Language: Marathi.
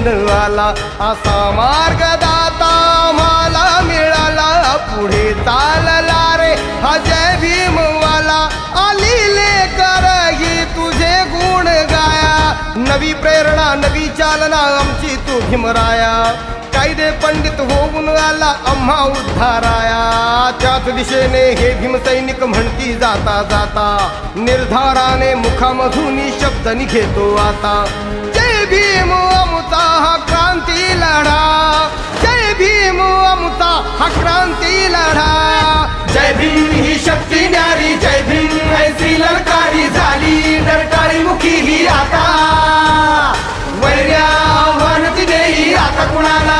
घेऊन आला, असा मार्गदाता मला मिळाला, पुढे चालला रे हा जय भीमवाला, आलिले करही तुझे गुण गाया, नवी प्रेरणा नवी चालना आमची तू भीमराया, कायदे पंडित होऊन आला आम्हा उद्धाराया, त्याच दिशेने हे भीमसैनिक म्हणती जाता जाता, निर्धाराने मुखामधून शब्द निघेतो आता, जय भीम अमुता हा क्रांती लढा, जय भीम अमुता हा क्रांती लढा, जय भीम ही शक्ती न्यारी, जय भीम ऐसी ललकारी झाली, डरकाळी मुखी ही आता, वैर्या आव्हान दिले आता कुणाला